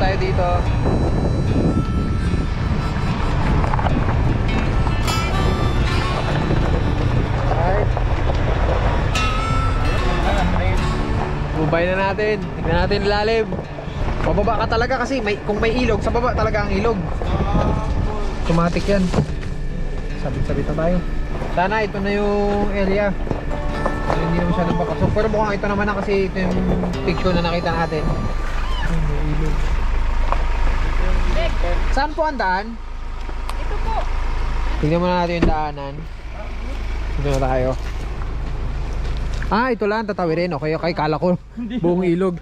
tayo dito. Alright. Bubay na natin. Tignan natin ilalim. Pababa ka talaga kasi kung may ilog, sa baba talaga ang ilog. Automatic yan. Sabit-sabit na tayo. Sana ito na yung area. Hindi naman masyadong papasok. Pero mukhang ito naman na kasi ito yung picture na nakita natin. Ay, may ilog. Saan po ang daan? Ito po. Tignan muna natin yung daanan. Dito na tayo. Ah, ito lang tatawirin. Okay, okay. Kala ko buong ilog.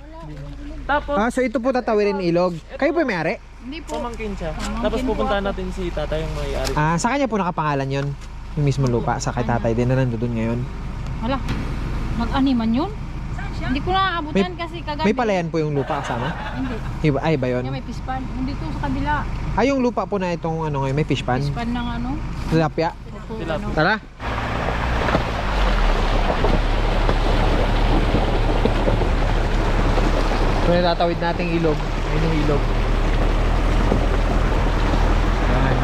Tapos, Ah, so ito po tatawirin ilog. Kayo po may ari? Hindi po. pamangkin siya. Tapos pupuntahan natin si tatay yung may-ari. Ah, sa kanya po nakapangalan yon. Yung mismo lupa. Sa kay tatay din na nandun ngayon. Wala. Mag-animan yun? Hindi ko naaabutan kasi kagabi. May palayan po yung lupa kasama? Hindi. Iba, ay ba yun? Kaya may pispan. Hindi to sa kabila. Ay, yung lupa po na itong ano ngayon, may fish pan? Pispan ng ano. Tilapia? Opo, Tilapia. ano. Tara. So, natatawid nating ilog. Ayun yung ilog. Ayan.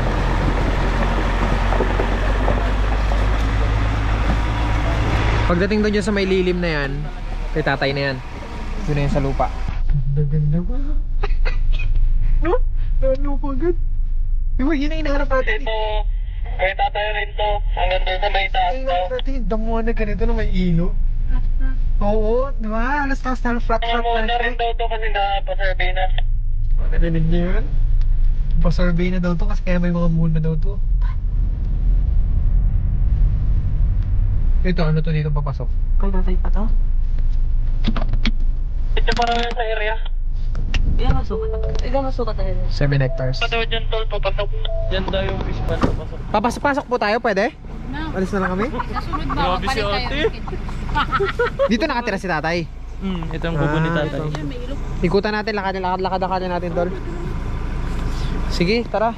Pagdating doon dyan sa may lilim na yan, kay tatay na yan. Yun na yan sa lupa. Ganda ba? No? Ano pa agad? Diba yun ang inaharap natin? Kay tatay rin to. Hanggang doon sa may taas Ang inaharap natin, damuhan na ganito na may ilog. Oo, diba? Alas taas na flat na rin daw to kasi na-survey na. Narinig niyo yun? Pa-survey na daw to kasi kaya may mga moon na daw to. Ito, ano to dito papasok? Kay tatay pa to? Ito pa naman sa area. Ilang masukat tayo. 7 hectares. Pataw dyan tol, papasok. Dyan daw yung fish pan papasok. Papasok po tayo, pwede? No. Alis na lang kami? Kasunod ba? Grabe si Palit ate. tayo. Dito nakatira si tatay. Ito ang kubo ni tatay. ito. Ikutan natin, lakad natin, tol. Sige, tara.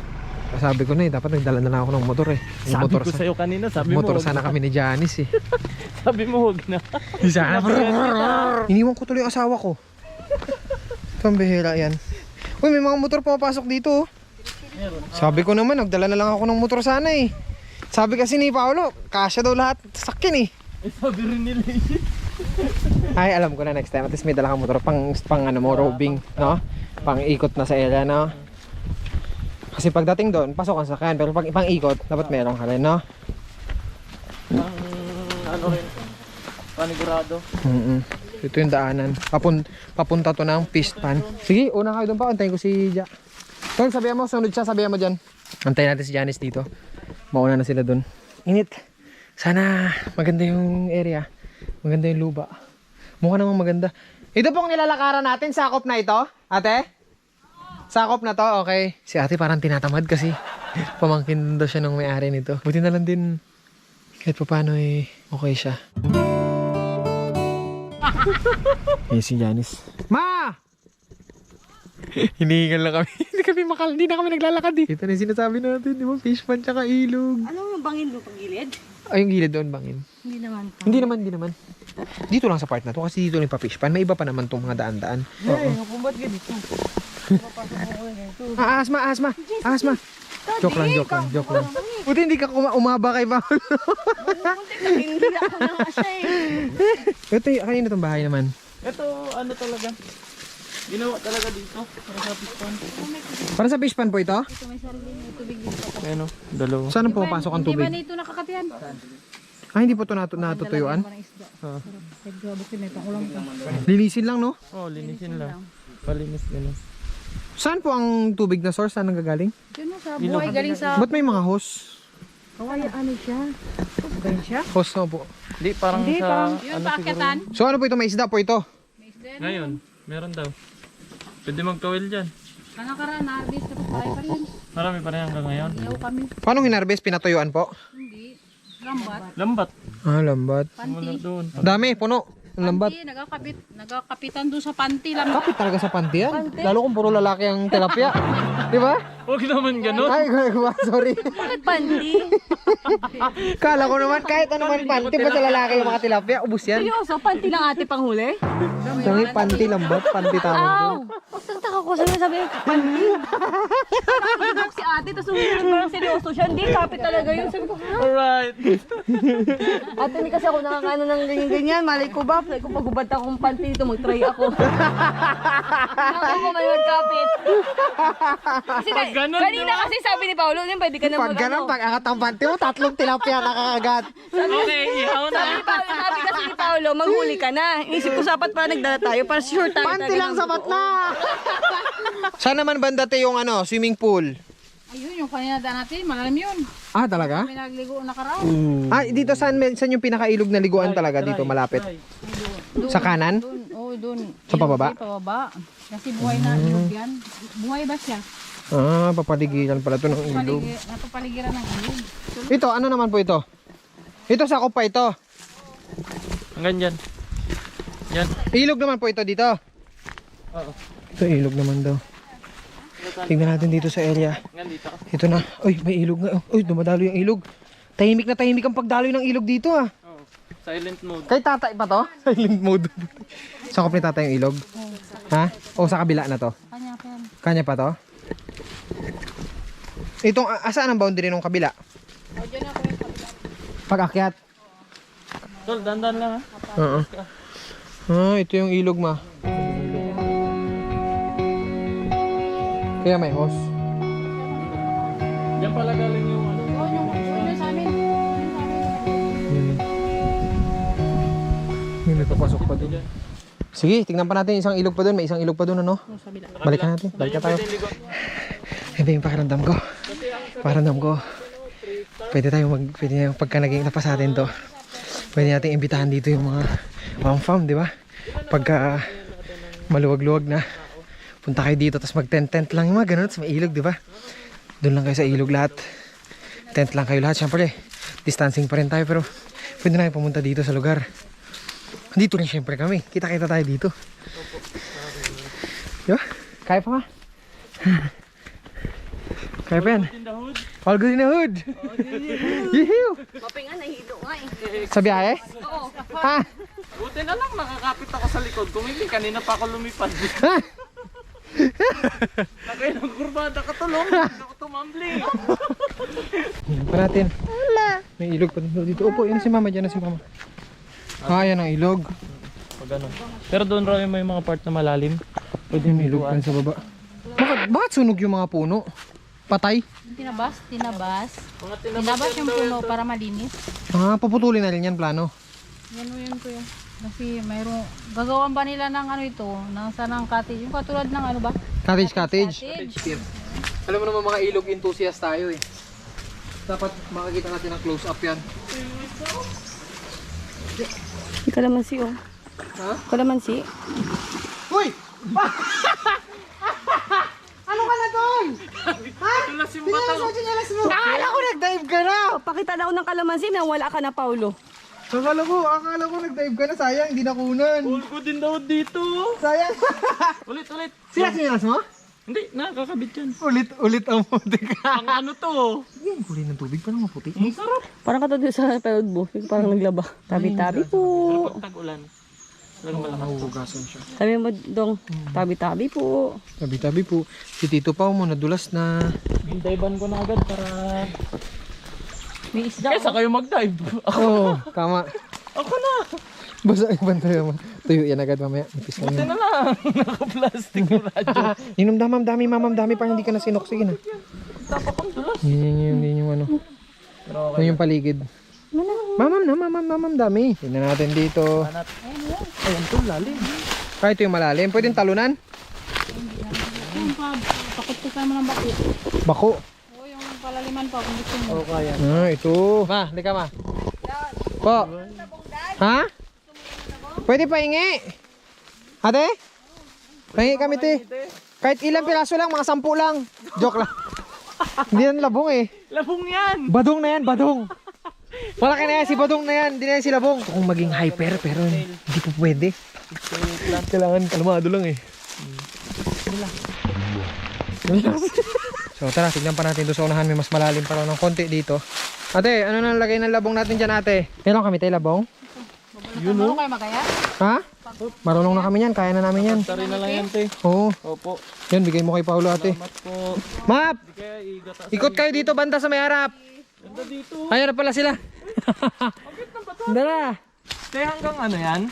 Sabi ko na dapat nagdala na lang ako ng motor eh. Yung Sabi motor ko sa'yo kanina, sabi mo motor wag sana na. kami ni Janice eh. Sabi mo huwag na. Sana. Iniwan ko tuloy yung asawa ko. Ito ang bihira yan. Uy, may mga motor pumapasok dito oh. Sabi ko naman, nagdala na lang ako ng motor sana eh. Sabi kasi ni Paolo, kasya daw lahat sakyan eh. Sabi rin nila Ay, alam ko na next time. At least may dala kang motor pang ano mo, roving, no? Pang ikot na sa area, no? Kasi pagdating doon, pasok ang sakyan. Pero pag pang ikot, dapat meron ka rin, no? Ano rin, panigurado. Ito yung daanan. Papunta to ng fish pan. Sige, una kayo doon pa. Antayin ko si Ja. Tol, sabihan mo, sunod siya, sabihan mo dyan. Antayin natin si Janice dito. Mauna na sila doon. Init. Sana maganda yung area. Maganda yung luba. Mukha namang maganda. Ito pong nilalakaran natin, sakop na ito. Ate? Sakop na to, okay. Si ate parang tinatamad kasi pamangkin daw siya ng may-ari nito. Buti na lang din kahit pa paano eh, okay siya. Eh si Janice. Ma! Hinihingal lang kami. Hindi na kami naglalakad eh. Ito na yung sinasabi natin, di ba? Fish pan tsaka ilog. Ano yung bangin mo pag gilid? Ay, yung gilid doon bangin. Hindi naman po. Hindi naman. Dito lang sa part na to kasi dito lang pa fish pan. May iba pa naman tong mga daan-daan. Ay, kung ba't ganito? Asma. Joke lang. Buti hindi ka umaba kay Paolo. Hindi ako na nga siya eh. Ito, kanina tong bahay naman. Ito, ano talaga. Ginawa talaga dito. Para sa fish pan. Para sa fish pan po ito? Ito may sarili ng tubig dito. Ano, dalawa. Saan ang pumapasok ang Hindi ba tubig? nito nakakatiyan? Hindi po ito natutuyuan? Nagbukin na itong ulam ko. Linisin lang, no? Oh, linisin lang. Palinis din. Saan po ang tubig na source? Saan nanggagaling? Yun sa buhay galing sa... Ba't may mga hose? Kawaya ano siya? Ganyan siya? Hose na po. Hindi, parang Hindi, sa... parang yun, paakyatan. So ano po ito? May isda po ito? Ngayon, meron daw. Pwede magkawil dyan. Kanakaran, nabis ka pa pa rin. Marami pa rin hanggang ngayon. Ilaw kami. Paano hinarvest? Pinatuyuan po? Hindi. Lambat. Lambat. Lambat. Mula Panty. doon. Dami, puno. Ang lambat. Panty, nagkakapitan doon sa panty. Lambat. Kapit talaga sa panty yan. Lalo kung puro lalaki ang tilapia. Di ba? Huwag naman ganun. Ay, sorry. Bakit pandi? Kala ko naman kahit ano man panty pa sa lalaki yung mga tilapia, ubus yan. Seryoso, panti lang ate panghuli? Sangi panty lambat, panty tawag doon. Huwag nag-shock ako. Sabi niya, pantin. Nakakilok si ate, tapos umilag parang seryoso siya. Hindi, kapit talaga yun. Sabi ko, ha? Alright. Ate, hindi kasi ako nakakano ng ganyan-ganyan. Malay ko ba? Malay ko pagubad akong panty dito, mag-try ako. Ako ko may magkapit. Kasi kanina kasi sabi ni Paolo, pwede ka na Pag ganun, pag angat ang panty mo, 3 tilapia nakakagat. Okay, ihaw na. Sabi kasi ni Paolo, maghuli ka na. Inisip ko sapat para nagdala tayo, para sure tayo. Panty lang sapat na. Saan naman banda te yung swimming pool? Ayun, yung kanina natin, malalim yun. Ah, talaga? May nagligo nakaraan. Ah, dito saan yung pinakailog na liguan talaga dito malapit? Sa kanan? Doon, doon. Sa pababa? Pababa. Kasi buhay na ilog yan. Buhay ba siya? Ah, papaligiran pala to ng ilog. Napapaligiran ng ilog. Ito, ano naman po ito? Ito, sakop pa ito. Hanggang dyan. Yan. Ilog naman po ito dito. Oo. Ito, ilog naman daw. Tingnan natin dito sa area. Hanggang dito. Ito na. Uy, may ilog nga. Uy, dumadalo yung ilog. Tahimik na tahimik ang pagdaloy ng ilog dito ah. Oo. Silent mode. Kay tatay pa to? Silent mode. Sakop ni tatay yung ilog? Ha? O sa kabila na to? Kanya pa yan. Kanya pa to? Itong, asaan ang boundary ng kabila? O, dyan ako yung kabila. Pag-akyat? Tol, dandan lang ha. Oo. Ah, ito yung ilog ma. Kaya may hose. Diyan pala galing yung ano. O, yung sa amin. Yung sa amin. May papasok pa doon. Sige, tingnan pa natin isang ilog pa doon. May isang ilog pa doon ano? O, sa kabila. Balikan natin. Balikan tayo. Ito yung pakiramdam ko. Pakiramdam ko. Pwede yung pagka naging napas natin to. Pwede natin imbitahan dito yung mga farm, di ba? Pagka maluwag-luwag na. Punta kayo dito, tapos mag-tent lang yung mga ganun. Tapos may ilog, di ba? Doon lang kayo sa ilog lahat. Tent lang kayo lahat. Siyempre, distancing pa rin tayo. Pero pwede na kayo pumunta dito sa lugar. Dito rin siyempre kami. Kita-kita tayo dito. Di ba? Kaya pa nga. Kaya pa yan. All good in the hood. Yuhu! Maping nga, nahilo nga eh. Sa biyahe? Oo. Ha? Buti na lang nakakapit ako sa likod. Kung hindi, kanina pa ako lumipad. Ha? Nakailang kurbada katulong. Hindi ako tumambling. Tingnan pa natin. May ilog pa dito. Opo, yan si mama. Diyan na si mama. Ah, yan ang ilog. Pag ano. Pero doon raw may mga part na malalim. Pwede may ilog pa rin sa baba. Bakit sunog yung mga puno? Patay? Tinabas. Mga Tinabas yung puno para malinis. Ah, puputulin na rin yan plano. Yan o yun kuya. Kasi mayroong, gagawan ba nila ng ano ito? Ng sanang cottage. Yung katulad ng ano ba? Cottage. Alam mo naman mga ilog enthusiast tayo eh. Dapat makikita natin ang close up yan. Kalamansi oh. Ha? Kalamansi. Uy! Ano ka na doon? Ha? Tulas yung bata. Sinalas mo! Akala ko nag-dive ka na! Pakita na ako ng kalamansi na wala ka na, Paulo. Akala ko nag-dive ka na. Sayang, hindi na kunan. All good din daw dito. Sayang. Ulit. Sinalas mo? Hindi, nakakabit yan. Ulit ang puti ka. Ang ano to? Yan, kulay ng tubig. Paano maputi? Ang sarap. Parang katulad sa pelod mo. Parang naglaba. Tabi-tabi po. Pero pag tag-ulan, talagang malakas. Mahuhugasan siya. Sabi mo dong, tabi-tabi po. Tabi-tabi po. Si Tito Pao mo nadulas na. Dive-an ko na agad para... May isda. Kaysa kayo mag-dive. Oo, tama. Ako na. Basta ibang tayo mo. Tuyo yan agad mamaya. Nipis lang Buti yan. na lang. Naka-plastic yung radyo. Inom mamam-dami pa hindi ka na sinok. Sige na. Tapos kong dulas. Yun yung ano. Pero Yun yung paligid. Mamam dami. Tingnan natin dito. ayun to, lalim. Kahit ito yung malalim. Pwedeng talunan? Yung pakutukan mo ng bako. Bako. O yung palaliman pa kung gusto mo. kaya. Ah, ito. Ma, hindi ka ma. Po. Ha? Pwede pahingi. Ate? Pahingi kami te. Kahit ilang piraso lang, mga 10 lang. Joke lang. Hindi yan labong eh. Labong yan. Badong na yan, badong. Malaki na yan, si badong na yan. Hindi na yan si labong. Kung maging hyper, pero hindi po pwede. Kailangan kalmado lang eh. So tara, tignan pa natin doon sa unahan. May mas malalim pa raw ng konti dito. Ate, ano nang lagay ng labong natin dyan ate? Meron kami tayo labong? Marunong kayo magaya? Ha? Marunong na kami yan, kaya na namin yan. Tari na lang yan, te. Oo. Opo. Yan, bigay mo kay Paulo ate. Mat po. Map! Di kaya igata. Ikot kayo dito, banda sa may harap. Ganda dito. Ay, harap pala sila. Dala. Te, hanggang ano yan?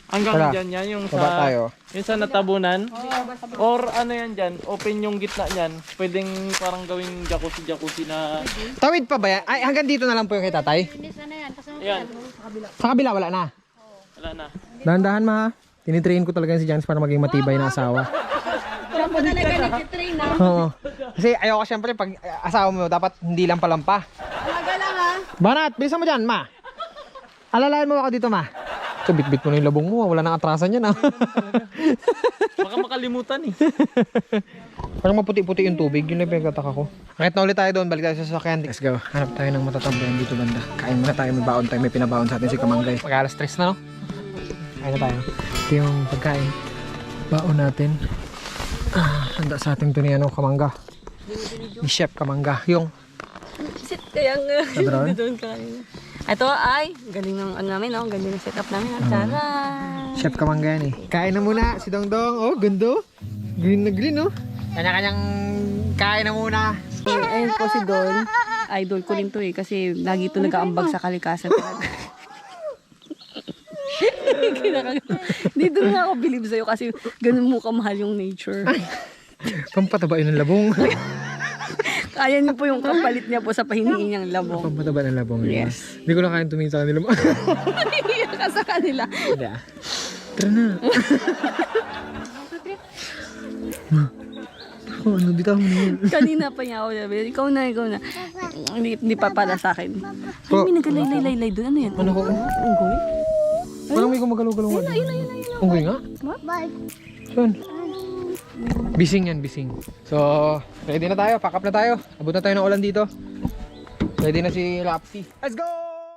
Hanggang Tara. dyan yan, yung Baba sa... tayo. Yung sa natabunan. Or ano yan dyan, open yung gitna yan. Pwedeng parang gawing jacuzzi na... Tawid pa ba yan? Ay, hanggang dito na lang po yung kay tatay. Hindi sana yan. Kasi Ayan, Sa kabila, wala na. wala na. Dahan-dahan ma ha. Tinitrain ko talaga si Janice para maging matibay na asawa. Siya po talaga nagtitrain na. Oo. Kasi ayoko syempre pag asawa mo dapat hindi lang palampa. Talaga lang ha. Banat, bilisan mo dyan, ma. Alalayan mo ako dito, ma. So, bit-bit mo na yung labong mo. Wala nang atrasan yan, ah. Baka makalimutan eh. Parang maputi-puti yung tubig. Yun lang pinagtataka ko. Kahit na ulit tayo doon, balik tayo sa sasakyan. Let's go. Hanap tayo ng matatambayan dito banda. Kain muna tayo, may baon tayo. May pinabaon sa atin si Kamanggay. Mag-alas stress na, no? Kain na tayo. Ito yung pagkain. Baon natin. Handa sa ating tuniyano, Kamangga. Ni Chef Kamangga. Yung Sit kaya nga. Sabron? Doon ka kanina. Ito ay, galing ng ano namin, no? Galing ng setup namin. Tara! Chef Kamangga yan eh. Kain na muna si Dongdong. Oh, gundo. Green na green, oh. Kanya-kanyang kain na muna. Ayun po si Don. Idol ko rin to eh. Kasi lagi ito nag-aambag sa kalikasan talaga. Dito nga ako believe sa'yo kasi ganun mo kamahal yung nature. Pampataba yun ng labong. Kaya niyo po yung kapalit niya po sa pahiningin niyang labong. Pampataba ng labong. yun. Yes. Hindi ko na kayang tumingin sa kanila. Iiyak ka sa kanila. Hindi ah. Tara na. Oh, ano, bitaw mo na yun. Kanina pa niya ako sabi, ikaw na. Hindi pa para sa akin. Ay, may nagalaylay doon. Ano yan? Ano ko? Unggoy? Parang may gumagalaw-galaw. Ayun. Unggoy nga? Saan? Bising yan, bising. So, ready na tayo. Pack up na tayo. Abot na tayo ng ulan dito. Ready na si Rapti. Let's go!